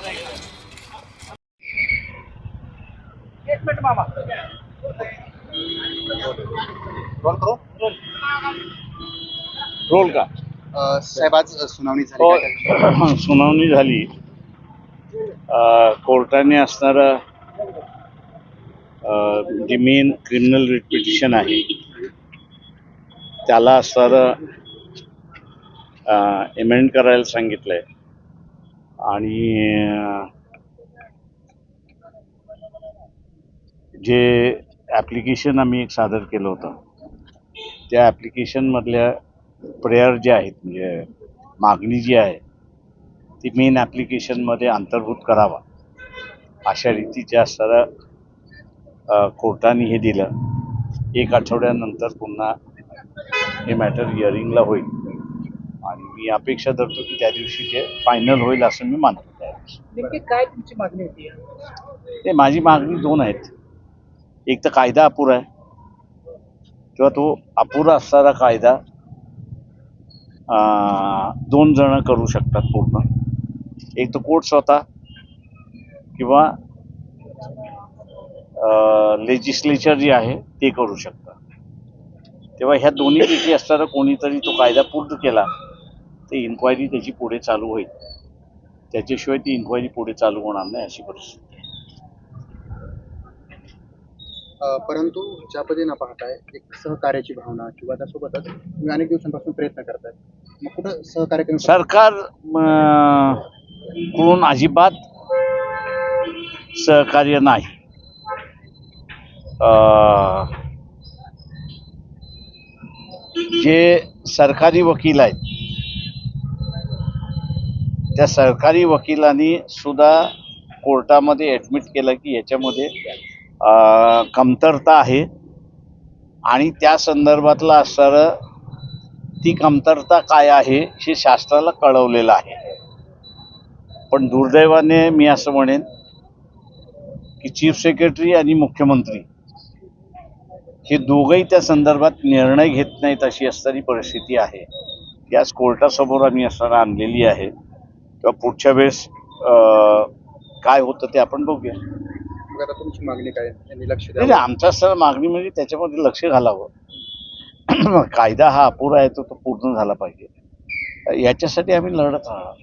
एक मिनिट मामा रोल करू. रोल का साहेब आज सुनावणी झाली का? सुनावणी झाली. कोर्टाने असणारं जे मेन क्रिमिनल रिट पिटिशन आहे त्याला असणारं एमेंड करायला सांगितलंय आणि जे ॲप्लिकेशन आम्ही एक सादर केलं होतं त्या ॲप्लिकेशनमधल्या प्रेयर जे आहेत म्हणजे मागणी जी आहे ती मेन ॲप्लिकेशनमध्ये अंतर्भूत करावा अशा रीतीच्या असणारं कोर्टाने हे दिलं. एक आठवड्यानंतर पुन्हा हे मॅटर हिअरिंगला होईल आणि मी अपेक्षा धरतो की त्या दिवशी ते फायनल होईल असं मी मानतो. नेमकी काय तुमची मागणी होती? ते माझी मागणी दोन आहेत. एक तर कायदा अपुरा आहे किंवा तो अपुरा असणारा कायदा दोन जण करू शकतात पूर्ण. एक तर कोर्ट स्वतः किंवा लेजिस्लेचर जे आहे ते करू शकतात. तेव्हा ह्या दोन्हीपैकी असताना कोणीतरी तो कायदा पूर्ण केला तर इन्क्वायरी त्याची पुढे चालू होईल. त्याच्याशिवाय ती इन्क्वायरी पुढे चालू होणार नाही अशी परिस्थिती आहे. परंतु ज्या पद्धतीनं पाहताय एक सहकार्याची भावना किंवा त्यासोबतच तुम्ही अनेक दिवसांपासून प्रयत्न करताय, मग कुठं सहकार्य करून सरकार कडून अजिबात सहकार्य नाही. जे सरकारी वकील आहेत त्या सरकारी वकिलांनी सुद्धा कोर्टामध्ये ॲडमिट केलं की याच्यामध्ये कमतरता आहे आणि त्या संदर्भातलं असणारं ती कमतरता काय आहे हे शास्त्राला कळवलेलं आहे. पण दुर्दैवाने मी असं म्हणेन की चीफ सेक्रेटरी आणि मुख्यमंत्री हे दोघंही त्या संदर्भात निर्णय घेत नाहीत अशी असणारी परिस्थिती आहे. याच कोर्टासमोर आम्ही असताना आणलेली आहे. किंवा पुढच्या वेळेस काय होतं ते आपण बघूया. मग आता तुमची मागणी काय? यांनी लक्ष नाही द्यावं. आमचा सर मागणी म्हणजे त्याच्यामध्ये लक्ष घालावं. कायदा हा अपुरा आहे तो पूर्ण झाला पाहिजे याच्यासाठी आम्ही लढत राहणार.